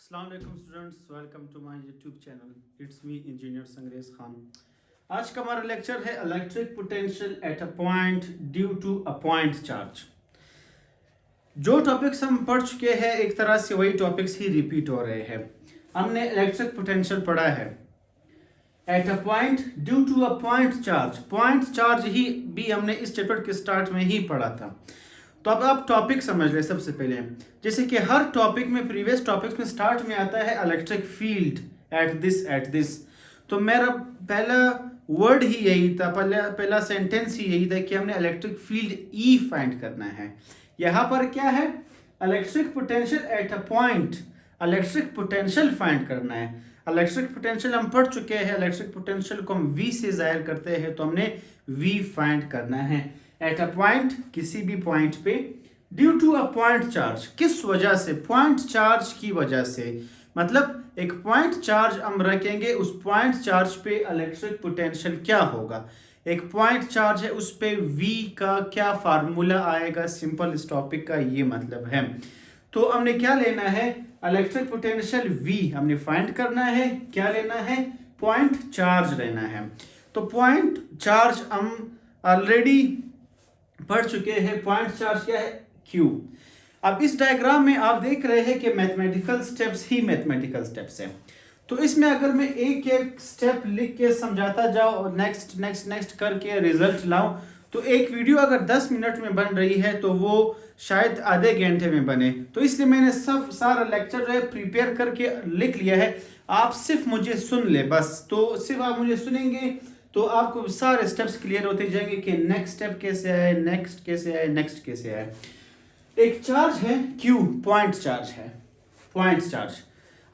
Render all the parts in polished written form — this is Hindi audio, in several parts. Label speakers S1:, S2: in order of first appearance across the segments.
S1: अस्सलाम वालेकुम students, welcome to my YouTube channel. It's me engineer Sangrez Khan. आज का हमारा लेक्चर है electric potential at a point due to a point charge. जो टॉपिक्स हम पढ़ चुके हैं एक तरह से वही टॉपिक्स ही रिपीट हो रहे हैं। हमने इलेक्ट्रिक पोटेंशियल पढ़ा है at a point due to a point charge. Point charge ही भी हमने इस चैप्टर के स्टार्ट में ही पढ़ा था। तो अब आप टॉपिक समझ लें। सबसे पहले जैसे कि हर टॉपिक में प्रीवियस टॉपिक्स में स्टार्ट में आता है इलेक्ट्रिक फील्ड एट दिस। तो मेरा पहला वर्ड ही यही था, पहला सेंटेंस ही यही था कि हमने इलेक्ट्रिक फील्ड ई फाइंड करना है। यहाँ पर क्या है, electric potential at a point, electric potential find करना है। इलेक्ट्रिक पोटेंशियल हम पढ़ चुके हैं, इलेक्ट्रिक पोटेंशियल को हम V से जाहिर करते हैं, तो हमने V फाइंड करना है एट अ पॉइंट, किसी भी पॉइंट पे, due to a point charge. किस वजह से? पॉइंट चार्ज की वजह से। मतलब एक पॉइंट चार्ज हम रखेंगे, उस पॉइंट चार्ज पे इलेक्ट्रिक पोटेंशियल क्या होगा। एक पॉइंट चार्ज है, उस पे V का क्या फार्मूला आएगा। सिंपल इस टॉपिक का ये मतलब है। तो हमने क्या लेना है, इलेक्ट्रिक पोटेंशियल V हमने फाइंड करना है। क्या लेना है? पॉइंट चार्ज लेना है। तो पॉइंट चार्ज हम ऑलरेडी पढ़ चुके हैं। पॉइंट चार्ज क्या है? Q। अब इस डायग्राम में आप देख रहे हैं कि मैथमेटिकल स्टेप्स ही मैथमेटिकल स्टेप्स हैं। तो इसमें अगर मैं एक एक स्टेप लिख के समझाता जाऊं और नेक्स्ट नेक्स्ट नेक्स्ट करके रिजल्ट लाऊं, तो एक वीडियो अगर 10 मिनट में बन रही है तो वो शायद आधे घंटे में बने। तो इसलिए मैंने सब सारा लेक्चर जो है प्रिपेयर करके लिख लिया है। आप सिर्फ मुझे सुन ले बस। तो सिर्फ आप मुझे सुनेंगे तो आपको सारे स्टेप्स क्लियर होते जाएंगे कि नेक्स्ट स्टेप कैसे आए, नेक्स्ट कैसे आए, नेक्स्ट कैसे आए। एक चार्ज है Q, पॉइंट चार्ज है, पॉइंट चार्ज।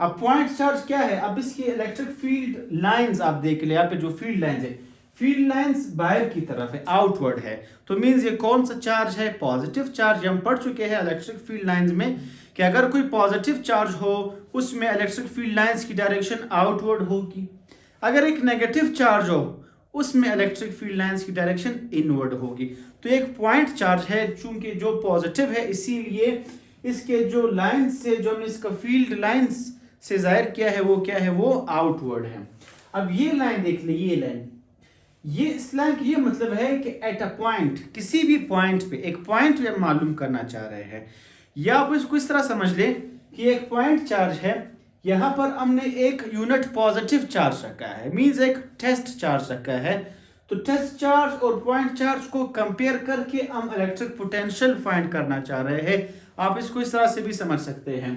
S1: अब पॉइंट चार्ज क्या है? अब इसकी इलेक्ट्रिक फील्ड लाइंस आप देख ले, यहाँ पे जो फील्ड लाइंस है, फील्ड लाइंस बाहर की तरफ है, आउटवर्ड है। तो मींस ये कौन सा चार्ज है? Positive charge. हम पढ़ चुके हैं इलेक्ट्रिक फील्ड लाइंस में कि अगर कोई पॉजिटिव चार्ज हो उसमें इलेक्ट्रिक फील्ड लाइंस की डायरेक्शन आउटवर्ड होगी। अगर एक नेगेटिव चार्ज हो उसमें इलेक्ट्रिक फील्ड लाइंस की डायरेक्शन इनवर्ड होगी। तो एक पॉइंट चार्ज है, चूंकि जो पॉजिटिव है इसीलिए इसके जो लाइंस से, जो हमने इसका फील्ड लाइंस से जाहिर किया है, वो क्या है? वो आउटवर्ड है। अब ये लाइन देख ले, ये लाइन, ये इस लाइन की ये मतलब है कि एट अ पॉइंट, किसी भी पॉइंट पे, एक पॉइंट पे मालूम करना चाह रहे हैं। या आप इसको इस तरह समझ ले कि एक पॉइंट चार्ज है, यहाँ पर हमने एक यूनिट पॉजिटिव चार्ज रखा है, मींस एक टेस्ट चार्ज रखा है। तो टेस्ट चार्ज और पॉइंट चार्ज को कंपेयर करके हम इलेक्ट्रिक पोटेंशियल फाइंड करना चाह रहे हैं। आप इसको इस तरह से भी समझ सकते हैं।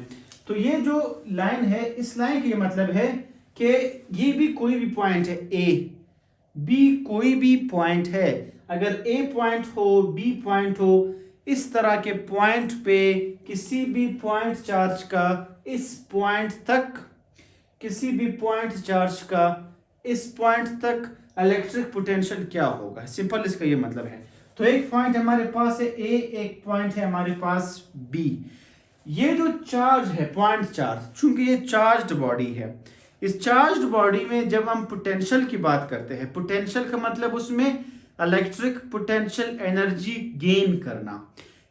S1: तो ये जो लाइन है, इस लाइन का ये मतलब है कि ये भी कोई भी पॉइंट है, ए बी कोई भी पॉइंट है, अगर ए पॉइंट हो, बी पॉइंट हो, इस तरह के पॉइंट पे किसी भी पॉइंट चार्ज का इस पॉइंट तक, किसी भी पॉइंट चार्ज का इस पॉइंट तक इलेक्ट्रिक पोटेंशियल क्या होगा। सिंपल इसका ये मतलब है। तो एक पॉइंट हमारे पास है ए, एक पॉइंट है हमारे पास बी। ये जो चार्ज है, पॉइंट चार्ज, चूंकि ये चार्ज्ड बॉडी है, इस चार्ज्ड बॉडी में जब हम पोटेंशियल की बात करते हैं, पोटेंशियल का मतलब उसमें इलेक्ट्रिक पोटेंशियल एनर्जी गेन करना।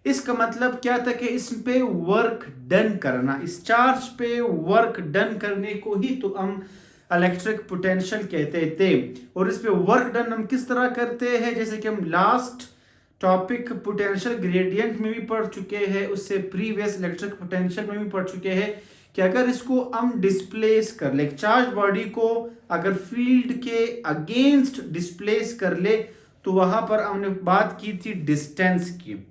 S1: इसका मतलब क्या था कि इस पे वर्क डन करना, इस चार्ज पे वर्क डन करने को ही तो हम इलेक्ट्रिक पोटेंशियल कहते थे। और इस पे वर्क डन हम किस तरह करते हैं, जैसे कि हम लास्ट टॉपिक पोटेंशियल ग्रेडियंट में भी पढ़ चुके हैं, उससे प्रीवियस इलेक्ट्रिक पोटेंशियल में भी पढ़ चुके हैं कि अगर इसको हम डिस्प्लेस कर ले, चार्ज बॉडी को अगर फील्ड के अगेंस्ट डिस्प्लेस कर ले, तो वहां पर हमने बात की थी डिस्टेंस की,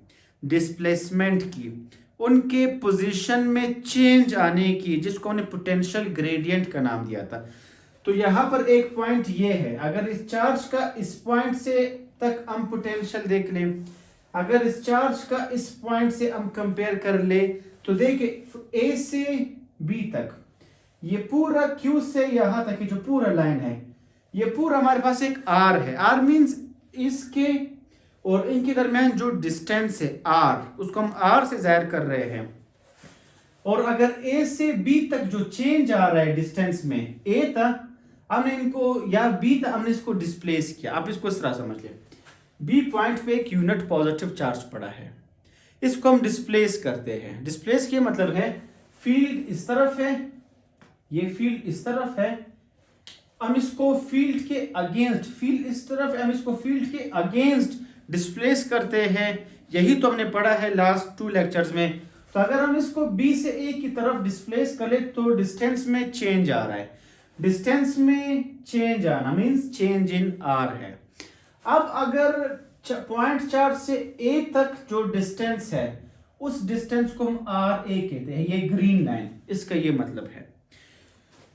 S1: डिस्प्लेसमेंट की, उनके पोजीशन में चेंज आने की, जिसको हमने पोटेंशियल ग्रेडियंट का नाम दिया था। तो यहाँ पर एक पॉइंट ये है, अगर इस चार्ज का इस पॉइंट से तक हम पोटेंशियल देख लें, अगर इस चार्ज का इस पॉइंट से हम कंपेयर कर ले, तो देखिए ए से बी तक, ये पूरा क्यू से यहां तक की जो पूरा लाइन है, ये पूरा हमारे पास एक आर है। आर मींस इसके और इनके दरमियान जो डिस्टेंस है आर, उसको हम आर से जाहिर कर रहे हैं। और अगर ए से बी तक जो चेंज आ रहा है डिस्टेंस में, ए तक हमने इनको, या बी तक हमने इसको डिस्प्लेस किया। आप इसको इस तरह समझ लें, बी पॉइंट पे एक यूनिट पॉजिटिव चार्ज पड़ा है, इसको हम डिस्प्लेस करते हैं। डिस्प्लेस के मतलब है फील्ड इस तरफ है ये फील्ड इस तरफ है, हम इसको फील्ड के अगेंस्ट, फील्ड इस तरफ है, हम इसको फील्ड के अगेंस्ट डिस्प्लेस करते हैं। यही तो हमने पढ़ा है लास्ट 2 लेक्चर्स में। तो अगर हम इसको B से A की तरफ डिस्प्लेस करें तो डिस्टेंस में चेंज आ रहा है, डिस्टेंस में चेंज आना मींस चेंज इन R है। अब अगर पॉइंट चार्ज से A तक जो डिस्टेंस है उस डिस्टेंस को हम RA कहते हैं, ये ग्रीन लाइन, इसका ये मतलब है।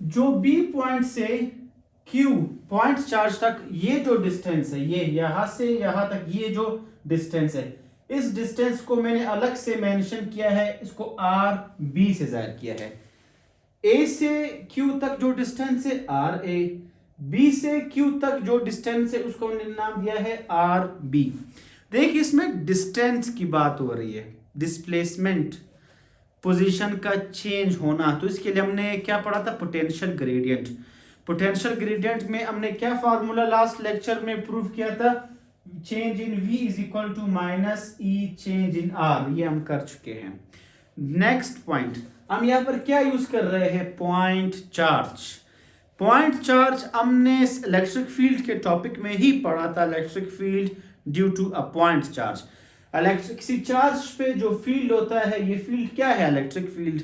S1: जो B पॉइंट से Q पॉइंट चार्ज तक ये जो डिस्टेंस है, ये यहां से यहां तक ये जो डिस्टेंस है, इस डिस्टेंस को मैंने अलग से मेंशन किया है, इसको RB से जाहिर किया है। A से Q तक जो डिस्टेंस है RA, B से Q तक जो डिस्टेंस है उसको हमने नाम दिया है RB। देखिए इसमें डिस्टेंस की बात हो रही है, डिस्प्लेसमेंट, पोजीशन का चेंज होना। तो इसके लिए हमने क्या पढ़ा था, पोटेंशियल ग्रेडियंट। पोटेंशियल ग्रेडियंट में हमने क्या फार्मूला लास्ट लेक्चर में प्रूव किया था, change in V is equal to minus E change in R, ये हम कर चुके हैं। नेक्स्ट पॉइंट, हम यहाँ पर क्या यूज कर रहे हैं, पॉइंट चार्ज। पॉइंट चार्ज हमने इलेक्ट्रिक फील्ड के टॉपिक में ही पढ़ा था, electric field due to a point charge. Electric किसी चार्ज पे जो फील्ड होता है, ये फील्ड क्या है, इलेक्ट्रिक फील्ड।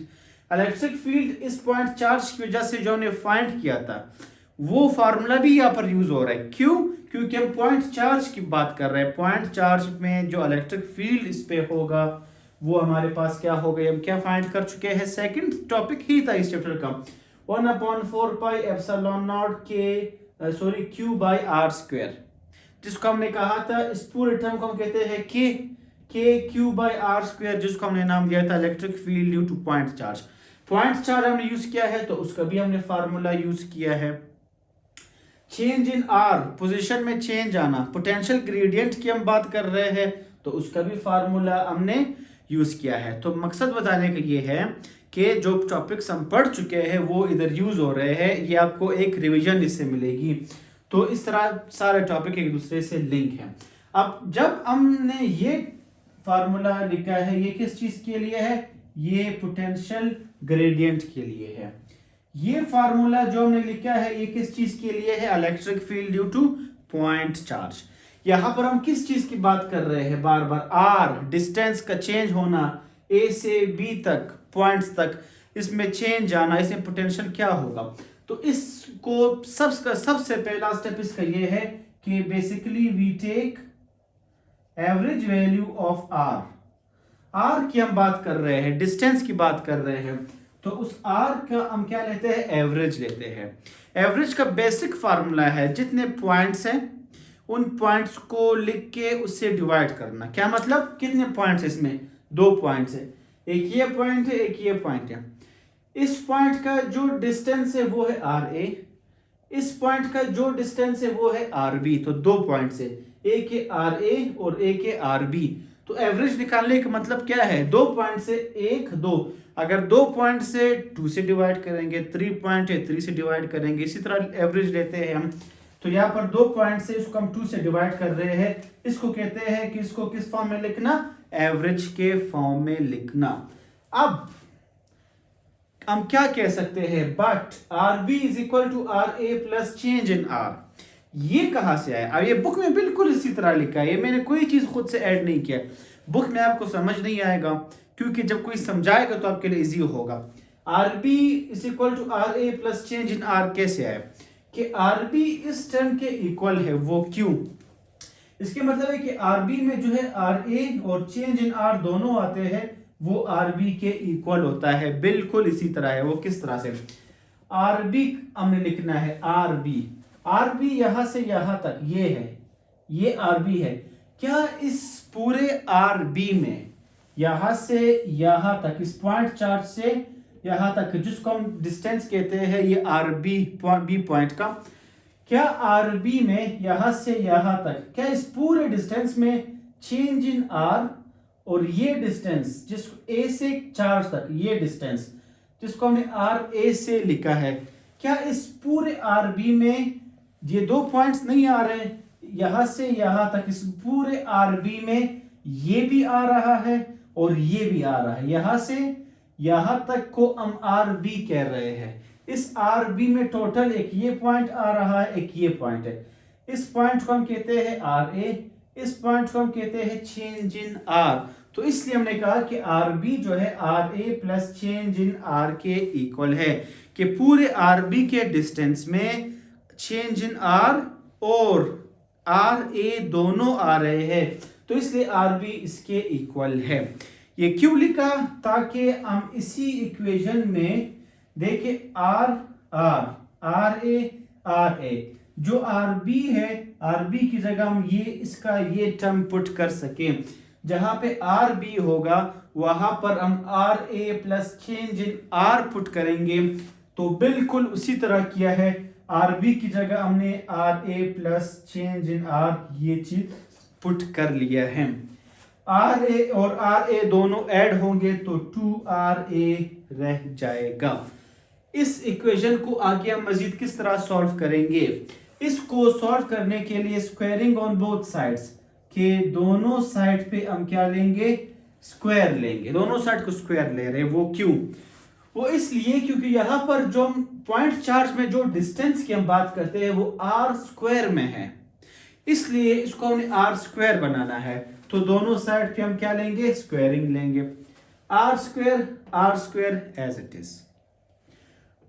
S1: इलेक्ट्रिक फील्ड इस पॉइंट चार्ज की वजह से जो हमने फाइंड किया था वो फार्मूला भी यहाँ पर यूज हो रहा है। क्यों? क्योंकि हम पॉइंट चार्ज की बात कर रहे हैं। पॉइंट चार्ज में जो इलेक्ट्रिक फील्ड इस पे होगा वो हमारे पास क्या हो गया, हम क्या फाइंड कर चुके हैं, सेकंड टॉपिक ही था इस चैप्टर का, 1/4 pi epsilon naught Q by R square, जिसको हमने कहा था, इस पूरे टर्म को हम कहते हैं K Q by R square, जिसको हमने नाम दिया था electric field due to point charge. Point charge हमने यूज किया है तो उसका भी हमने फार्मूला यूज किया है। चेंज इन R, पोजीशन में चेंज आना। पोटेंशियल ग्रेडियंट की हम बात कर रहे हैं तो उसका भी फार्मूला हमने यूज किया है। तो मकसद बताने का ये है कि जो टॉपिक्स हम पढ़ चुके हैं वो इधर यूज हो रहे हैं, ये आपको एक रिवीजन इससे मिलेगी। तो इस तरह सारे टॉपिक एक दूसरे से लिंक है। अब जब हमने ये फार्मूला लिखा है, ये किस चीज के लिए है, ये पोटेंशियल ग्रेडियंट के लिए है। ये फार्मूला जो हमने लिखा है ये किस चीज के लिए है, electric field due to point charge. यहां पर हम किस चीज की बात कर रहे हैं, बार बार R, डिस्टेंस का चेंज होना, A से B तक, पॉइंट्स तक, इसमें चेंज आना, इसमें पोटेंशियल क्या होगा। तो इसको सबसे पहला स्टेप इसका ये है कि basically we take average value of R की हम बात कर रहे हैं, डिस्टेंस की बात कर रहे हैं, तो उस R का हम क्या लेते हैं, एवरेज लेते हैं। एवरेज का बेसिक फार्मूला है जितने पॉइंट्स हैं उन पॉइंट्स को लिख के उससे डिवाइड करना। क्या मतलब, कितने पॉइंट्स है इसमें, 2 पॉइंट्स है, एक ये पॉइंट है एक ये पॉइंट है। इस पॉइंट का जो डिस्टेंस है वो है RA, इस पॉइंट का जो डिस्टेंस है वो है RB। तो 2 पॉइंट्स है, एक है RA और एक है RB। तो एवरेज निकालने का मतलब क्या है, 2 पॉइंट से 1 2, अगर 2 पॉइंट से 2 से डिवाइड करेंगे, 3 पॉइंट है 3 से डिवाइड करेंगे, इसी तरह एवरेज लेते हैं हम। तो यहाँ पर 2 पॉइंट से इसको हम 2 से डिवाइड कर रहे हैं, इसको कहते हैं कि इसको किस फॉर्म में लिखना, एवरेज के फॉर्म में लिखना। अब हम क्या कह सकते हैं, but RB is equal to RA plus change in R। ये कहां से आया, अब ये बुक में बिल्कुल इसी तरह लिखा है, ये मैंने कोई चीज खुद से ऐड नहीं किया। बुक में आपको समझ नहीं आएगा क्योंकि जब कोई समझाएगा तो आपके लिए इजी होगा। RB is equal to RA plus change in R कैसे आया, कि RB इस टर्म के इक्वल है, वो क्यों, इसके मतलब है कि RB में जो है RA और चेंज इन R दोनों आते हैं, वो RB के इक्वल होता है, बिल्कुल इसी तरह है। वो किस तरह से, RB हमने लिखना है RB यहां से यहां तक ये है, ये RB है। क्या इस पूरे RB में यहां से यहां तक, इस पॉइंट चार्ज से यहां तक, जिसको हम डिस्टेंस कहते हैं, ये RB B पॉइंट का, क्या RB में यहां से यहां तक, क्या इस पूरे डिस्टेंस में चेंज इन R और ये डिस्टेंस जिसको A से चार्ज तक, ये डिस्टेंस जिसको हमने RA से लिखा है, क्या इस पूरे RB में ये 2 पॉइंट्स नहीं आ रहे, यहां से यहां तक, इस पूरे RB में ये भी आ रहा है और ये भी आ रहा है, यहां से यहां तक को हम RB कह रहे हैं। इस आर बी में टोटल एक ये पॉइंट आ रहा है, एक ये पॉइंट है। इस पॉइंट को हम कहते हैं आर ए, इस पॉइंट को हम कहते हैं चेंज इन आर। तो इसलिए हमने कहा कि आर बी जो है R A plus change in r के इक्वल है, कि पूरे आर बी के डिस्टेंस में चेंज इन आर और आर ए दोनों आ रहे हैं, तो इसलिए आर बी इसके इक्वल है। ये क्यों लिखा? ताकि हम इसी इक्वेशन में देखें आर आर ए जो आर बी है, आर बी की जगह हम ये इसका ये टर्म पुट कर सके। जहां पे आर बी होगा वहां पर हम R A plus change in R put करेंगे। तो बिल्कुल उसी तरह किया है, आर बी की जगह हमने R A plus change in R ये चीज पुट कर लिया है। आर ए और आर ए दोनों ऐड होंगे तो 2RA रह जाएगा। इस इक्वेशन को आगे हम मजीद किस तरह सॉल्व करेंगे? इसको सॉल्व करने के लिए स्क्वायरिंग ऑन बोथ साइड्स, के दोनों साइड पे हम क्या लेंगे? स्क्वायर लेंगे। दोनों साइड को स्क्वायर ले रहे हैं, वो क्यों? वो इसलिए क्योंकि यहाँ पर जो हम पॉइंट चार्ज में जो डिस्टेंस की हम बात करते हैं वो आर स्क्वायर में है, इसलिए इसको हमें आर स्क्वायर बनाना है। तो दोनों साइड पे हम क्या लेंगे? स्क्वायरिंग लेंगे। R square as it is.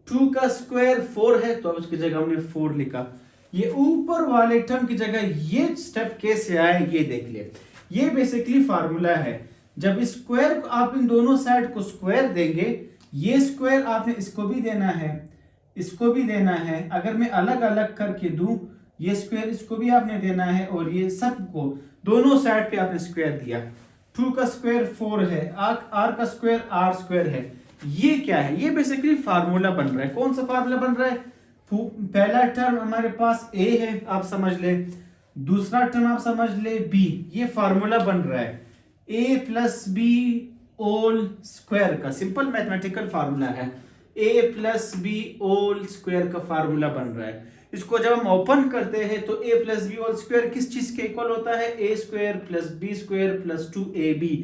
S1: 2 का स्क्वायर 4 है, तो अब उसकी जगह हमने 4 लिखा। ये ऊपर वाले टर्म की जगह ये स्टेप कैसे आए ये देख ले। ये बेसिकली फार्मूला है, जब स्क्वायर को आप इन दोनों साइड को स्क्वायर देंगे, ये स्क्वायर आपने इसको भी देना है, इसको भी देना है। अगर मैं अलग अलग करके दूं, ये स्क्वायर इसको भी आपने देना है और ये सबको दोनों साइड पे आपने स्क्वायर दिया। 2 का स्क्वायर 4 है, आर का स्क्वायर आर स्क्वायर है। ये क्या है? ये बेसिकली फार्मूला बन रहा है। कौन सा फार्मूला बन रहा है? पहला टर्म हमारे पास ए है, आप समझ ले। दूसरा टर्म आप समझ ले बी। ये फार्मूला बन रहा है A plus B whole square का। सिंपल मैथमेटिकल फार्मूला है। A plus B whole square का फार्मूला बन रहा है। इसको जब हम ओपन करते हैं तो A plus B whole square किस चीज के इक्वल होता है? A square plus B square plus 2AB।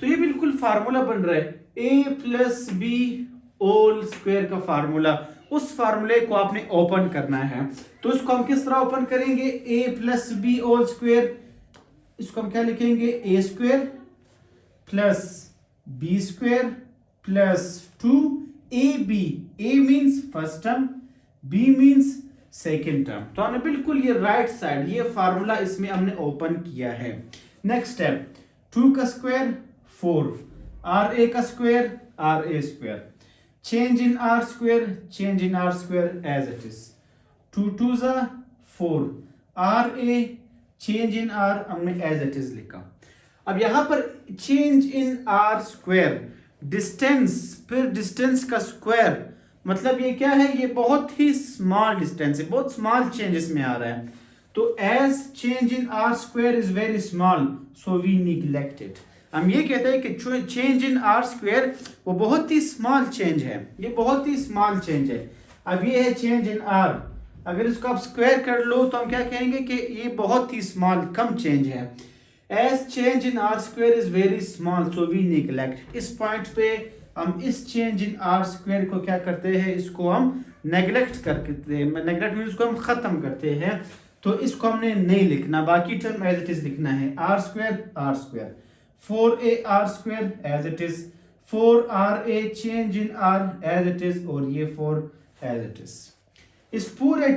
S1: तो ये बिल्कुल फार्मूला बन रहा है, A plus B whole square का फार्मूला। उस फार्मूले को आपने ओपन करना है, तो इसको हम किस तरह ओपन करेंगे? A plus B whole square, इसको हम क्या लिखेंगे? A square plus B square plus 2AB। A means first term, B means second term. तो हमने बिल्कुल ये राइट साइड ये फार्मूला इसमें हमने ओपन किया है। नेक्स्ट स्टेप, 2 का स्क्वायर 4, RA का square RA square, change in R square, change in R square as it is. 2 2 जा 4, RA चेंज इन आर हमने एज इट इज लिखा। अब यहां पर change in R square, distance फिर डिस्टेंस का स्क्वायर, मतलब ये क्या है? ये बहुत ही स्मॉल डिस्टेंस है, बहुत स्मॉल चेंज इसमें आ रहा है। तो as change in R square is very small, so we neglect it. हम ये कहते हैं कि चेंज इन आर स्क्वायर वो बहुत ही स्मॉल चेंज है, ये बहुत ही स्मॉल चेंज है। अब ये है चेंज इन आर, अगर इसको आप स्क्वायर कर लो तो हम क्या कहेंगे कि ये बहुत ही स्मॉल कम चेंज है। As change in R square is very small, so we neglect. इस पॉइंट पे हम इस चेंज इन आर स्क्वायर को क्या करते हैं? इसको हम नेग्लेक्ट करते हैं। नेग्लेक्ट मीन इसको हम खत्म करते हैं, तो इसको हमने नहीं लिखना, बाकी टर्म एज इट इज लिखना है। R square 4A R square as it is, 4RA change in R as it is, और ये 4 एज इट इज। इस पूरे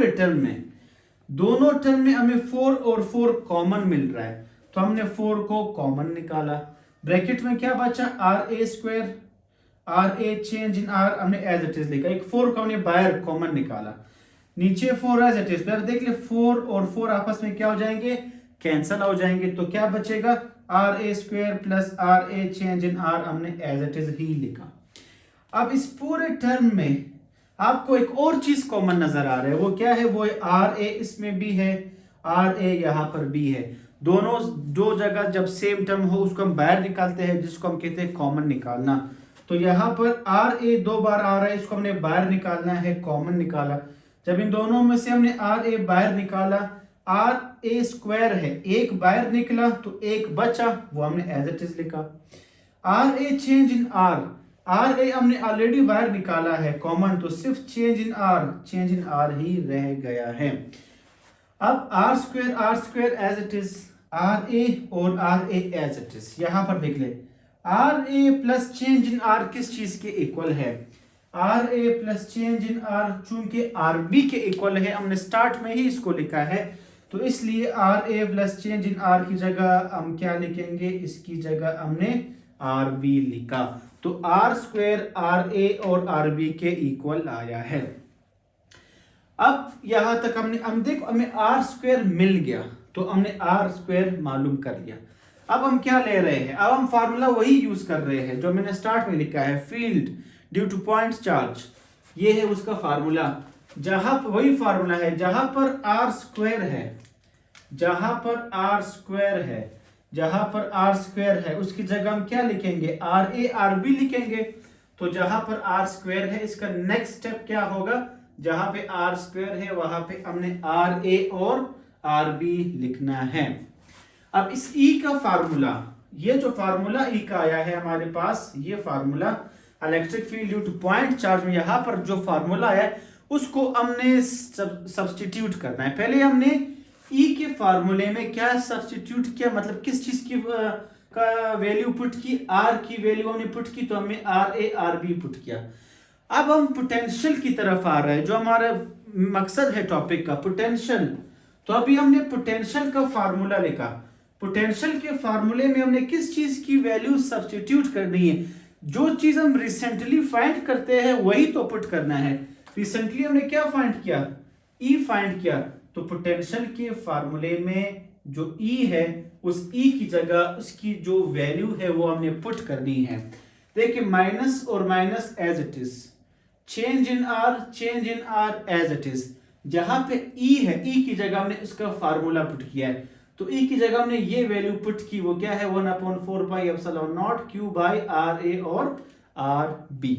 S1: टर्म में दोनों टर्म में हमें 4 और 4 कॉमन मिल रहा है, तो हमने 4 को कॉमन निकाला। ब्रैकेट में क्या बचा? RA square, RA change in R हमने एज इट इज लिखा। एक 4 को हमने बाहर कॉमन निकाला, नीचे 4 एज इट इज। देख ले 4 और 4 आपस में क्या हो जाएंगे? कैंसल हो जाएंगे। तो क्या बचेगा? RA square plus RA change in R हमने एज इट इज ही लिखा। अब इस पूरे टर्म में आपको एक और चीज कॉमन नजर आ रहा है, वो क्या है? वो RA इसमें भी है, RA यहाँ पर भी है। दोनों दो जगह जब सेम टर्म हो उसको हम बाहर निकालते हैं, जिसको हम कहते हैं कॉमन निकालना। तो यहाँ पर RA 2 बार आ रहा है, इसको हमने बाहर निकालना है, कॉमन निकाला। जब इन दोनों में से हमने RA बाहर निकाला, RA स्क्वायर है, एक बाहर निकला तो एक बचा, वो हमने एज इट इज लिखा। RA change in R, R A हमने ऑलरेडी बाहर निकाला है कॉमन, तो सिर्फ चेंज इन आर ही रह गया है। अब R square as it is, R A और are A as it is. यहां पर देख ले, R A plus change in R किस चीज के इक्वल है? R A plus change in R चूंकि आर बी के इक्वल है, हमने स्टार्ट में ही इसको लिखा है, तो इसलिए R A plus change in R की जगह हम क्या लिखेंगे? इसकी जगह हमने आर बी लिखा, तो आर स्क्वायर आर ए और आर बी के इक्वल आया है। अब यहां तक हम देखो हमें आर स्क्वायर मिल गया, तो हमने आर स्क्वायर मालूम कर लिया। अब हम क्या ले रहे हैं? अब हम फार्मूला वही यूज कर रहे हैं जो मैंने स्टार्ट में लिखा है, field due to point charge, ये है उसका फार्मूला। जहां वही फार्मूला है जहां पर आर स्क्वायर है, जहां पर आर स्क्वायर है, जहां पर आर स्क्वायर है उसकी जगह हम क्या लिखेंगे? आर ए आर बी लिखेंगे। तो जहां पर आर स्क्वायर है इसका नेक्स्ट स्टेप क्या होगा? जहां पे आर स्क्वायर है वहां पे हमने आर ए और आर बी लिखना है। अब इस ई का फार्मूला, ये जो फार्मूला ई का आया है हमारे पास, ये formula electric field due to point charge में यहां पर जो फार्मूला है उसको हमने सब्स्टिट्यूट करना है। पहले हमने ई के फार्मूले में क्या सब्स्टिट्यूट किया, मतलब किस चीज की का वैल्यू पुट की? आर की वैल्यू हमने पुट की, तो हमने R A R B put किया। अब हम पोटेंशियल की तरफ आ रहे हैं, जो हमारा मकसद है टॉपिक का, पोटेंशियल। तो अभी हमने पोटेंशियल का फार्मूला लिखा। पोटेंशियल के फार्मूले में हमने किस चीज की वैल्यू सब्स्टिट्यूट करनी है? जो चीज हम रिसेंटली फाइंड करते हैं वही तो पुट करना है। रिसेंटली हमने क्या फाइंड किया? ई फाइंड किया, तो पोटेंशियल के फार्मूले में जो ई है उस ई की जगह उसकी जो वैल्यू है वो हमने पुट करनी है। देखिए माइनस और minus as it is, change in R as it is. जहां पे ई है, ई की जगह हमने उसका फार्मूला पुट किया है, तो ई की जगह हमने ये वैल्यू पुट की, वो क्या है? 1/4 pi epsilon naught Q by R A और R B.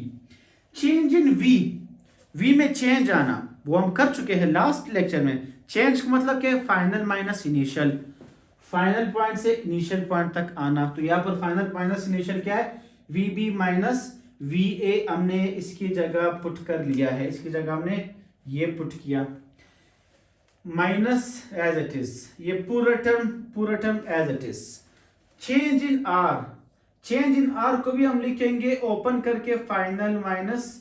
S1: Change in V, V में चेंज आना वो हम कर चुके हैं लास्ट लेक्चर में। चेंज का मतलब क्या है? Final minus initial, final point से इनिशियल पॉइंट तक आना। तो यहाँ पर फाइनल माइनस इनिशियल क्या है? V B minus V A हमने इसकी जगह पुट कर लिया है, इसकी जगह हमने ये पुट किया, माइनस एज इट इज, ये पूरा term as it is. Change in R, change in R को भी हम लिखेंगे ओपन करके फाइनल माइनस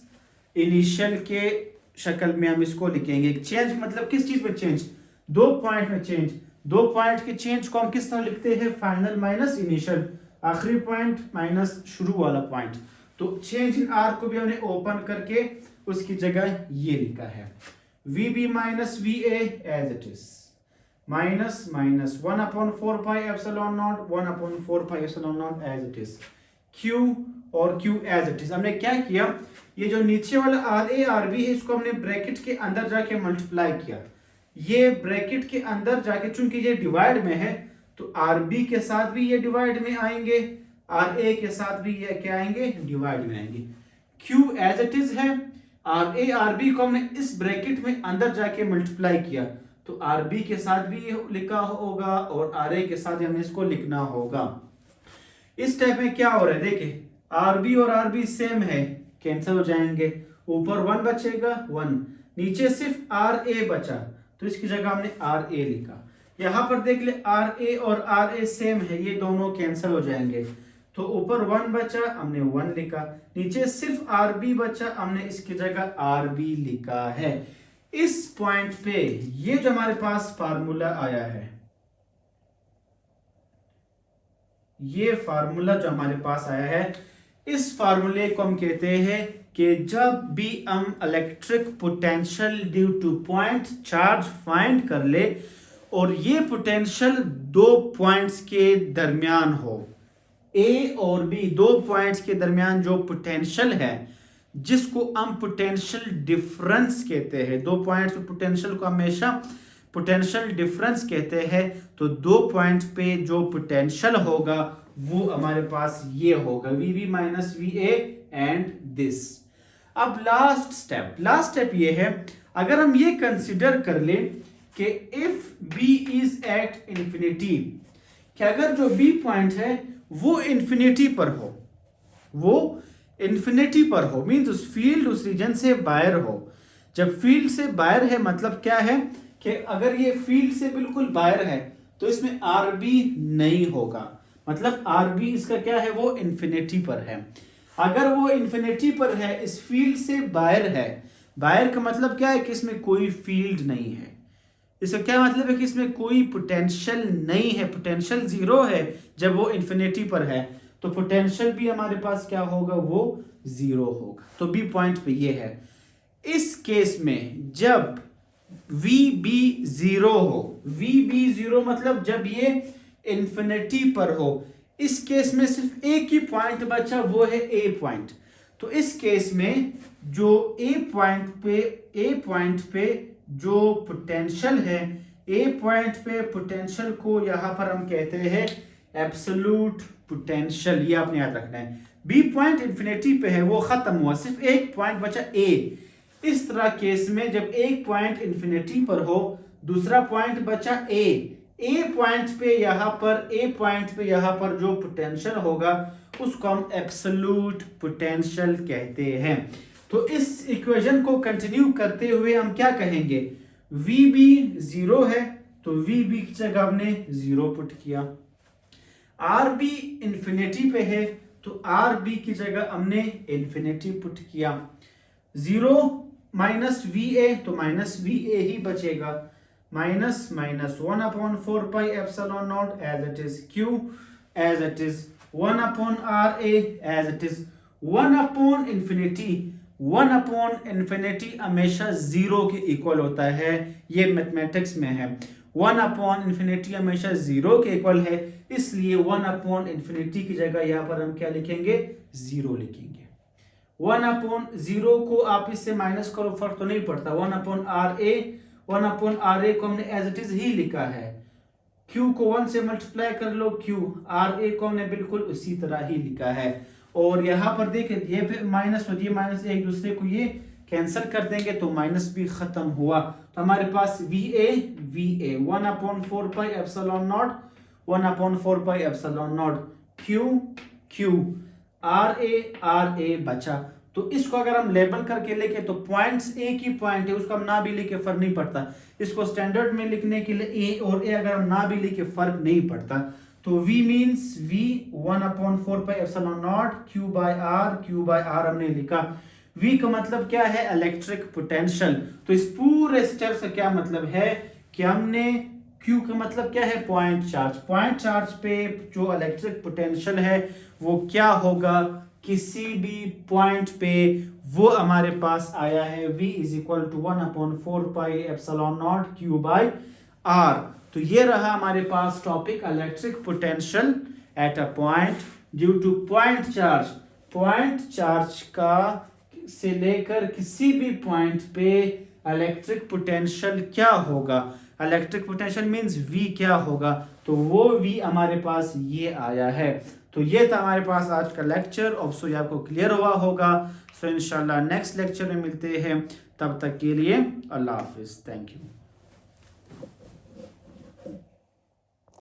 S1: इनिशियल के शक्ल में हम इसको लिखेंगे। चेंज मतलब किस चीज में चेंज? दो पॉइंट में चेंज। दो पॉइंट के चेंज को हम किस तरह लिखते हैं? फाइनल माइनस इनिशियल, आखिरी पॉइंट माइनस शुरू वाला पॉइंट। तो चेंज इन आर को भी हमने ओपन करके उसकी जगह ये लिखा है, V B minus V A as it is, minus minus 1/4 pi epsilon naught 1/4 pi epsilon naught as it is, Q और क्यू एज इट इज। हमने क्या किया? ये जो नीचे वाला आर ए आर बी है इसको हमने ब्रैकेट के अंदर जाके मल्टीप्लाई किया। ये ब्रैकेट के अंदर जाके, चूंकि ये डिवाइड में है तो आर बी के साथ भी ये डिवाइड में आएंगे, आर ए के साथ भी ये क्या आएंगे? डिवाइड में आएंगे। क्यू एज इट इज है, आर ए आर बी को हमने इस ब्रैकेट में अंदर जाके मल्टीप्लाई किया, तो आर बी के साथ भी ये लिखा होगा और आर ए के साथ हमने इसको लिखना होगा। इस टाइप में क्या हो रहा है? देखिए आर बी और आर बी सेम है, कैंसिल हो जाएंगे, ऊपर 1 बचेगा 1, नीचे सिर्फ आर ए बचा, तो इसकी जगह हमने आर ए लिखा। यहां पर देख ले आर ए और आर ए सेम है, ये दोनों कैंसिल हो जाएंगे, तो ऊपर 1 बचा हमने 1 लिखा, नीचे सिर्फ आर बी बचा, हमने इसकी जगह आर बी लिखा है। इस पॉइंट पे ये जो हमारे पास फार्मूला आया है, ये फार्मूला जो हमारे पास आया है, इस फार्मूले को हम कहते हैं कि जब भी हम electric potential due to point charge find कर ले और ये पोटेंशियल दो पॉइंट्स के दरमियान हो, ए और बी दो पॉइंट्स के दरमियान जो पोटेंशियल है जिसको हम पोटेंशियल डिफरेंस कहते हैं, दो पॉइंट्स में पोटेंशियल को हमेशा पोटेंशियल डिफरेंस कहते हैं, तो दो पॉइंट पे जो पोटेंशियल होगा वो हमारे पास ये होगा, V B minus V A and this. अब लास्ट स्टेप ये है, अगर हम ये कंसिडर कर ले कि if B is at infinity, कि अगर जो बी पॉइंट है वो इंफिनिटी पर हो, वो इन्फिनिटी पर हो, मीन्स उस फील्ड उस रीजन से बाहर हो। जब फील्ड से बाहर है मतलब क्या है कि अगर ये फील्ड से बिल्कुल बाहर है तो इसमें आरबी नहीं होगा, मतलब आरबी इसका क्या है, वो इन्फिनिटी पर है। अगर वो इन्फिनिटी पर है, इस फील्ड से बाहर है, बाहर का मतलब क्या है कि इसमें कोई फील्ड नहीं है। इसका क्या मतलब है कि इसमें कोई पोटेंशियल नहीं है, पोटेंशियल जीरो है जब वो इन्फिनिटी पर है, तो पोटेंशियल भी हमारे पास क्या होगा, वो जीरो होगा। तो बी पॉइंट पे ये है। इस केस में जब वी बी जीरो हो, वी बी जीरो मतलब जब ये इन्फिनिटी पर हो, इस केस में सिर्फ एक ही पॉइंट बचा, वो है ए पॉइंट। तो इस केस में जो ए पॉइंट पे जो पोटेंशियल है, ए पॉइंट पे पोटेंशियल को यहां पर हम कहते हैं एब्सोल्यूट पोटेंशियल, ये आपने याद रखना है। बी पॉइंट इन्फिनिटी पे है, वो खत्म हुआ, सिर्फ एक पॉइंट बचा ए। इस तरह केस में जब एक पॉइंट इन्फिनिटी पर हो, दूसरा पॉइंट बचा ए पॉइंट पे यहां पर जो पोटेंशियल होगा उसको हम एब्सोल्यूट पोटेंशियल कहते हैं। तो इस इक्वेशन को कंटिन्यू करते हुए हम क्या कहेंगे, वी बी जीरो है तो वी बी की जगह हमने जीरो पुट किया। आर बी इंफिनिटी पे है तो आर बी की जगह हमने इंफिनिटी पुट किया। जीरो माइनस वी ए तो माइनस वी ए ही बचेगा, minus minus 1/4 epsilon naught as it is Q as it is 1/r a as it is 1/infinity। 1/infinity हमेशा जीरो के इक्वल होता है, ये मैथमेटिक्स में है। 1/infinity हमेशा जीरो के इक्वल है, इसलिए 1/infinity की जगह यहाँ पर हम क्या लिखेंगे, जीरो लिखेंगे। 1/0 को आप इससे माइनस करो, फर्क तो नहीं पड़ता। 1/r a को हमने एज इट इज ही लिखा है। q को 1 से मल्टीप्लाई कर लो, q r a को हमने बिल्कुल उसी तरह ही लिखा है। और यहाँ पर देखें ये माइनस और ये माइनस एक दूसरे को ये कैंसिल कर देंगे तो माइनस भी खत्म हुआ। तो हमारे पास V A 1/4 epsilon naught 1/4 epsilon naught q R A बचा। तो इसको अगर हम लेबल करके लिखे तो पॉइंट्स एक ही पॉइंट है, उसको हम ना भी लिखे फर्क नहीं पड़ता। इसको स्टैंडर्ड में लिखने के लिए ए और ए अगर हम ना भी लिखे फर्क नहीं पड़ता। तो v means v 1/4 epsilon naught q by r हमने लिखा। v का मतलब क्या है, इलेक्ट्रिक पोटेंशियल। तो इस पूरे स्टेप से क्या मतलब है कि हमने q का मतलब क्या है, पॉइंट चार्ज पे जो इलेक्ट्रिक पोटेंशियल है वो क्या होगा, किसी भी पॉइंट पे वो हमारे पास आया है v is equal to 1/4 epsilon naught q by r। तो ये रहा हमारे पास topic, electric potential at a point due to point charge का से लेकर किसी भी पॉइंट पे इलेक्ट्रिक पोटेंशियल क्या होगा, इलेक्ट्रिक पोटेंशियल मींस v क्या होगा, तो वो v हमारे पास ये आया है। तो ये था हमारे पास आज का लेक्चर। अब सो ये आपको क्लियर हुआ होगा। सो इंशाल्लाह नेक्स्ट लेक्चर में मिलते हैं, तब तक के लिए अल्लाह हाफिज, थैंक यू।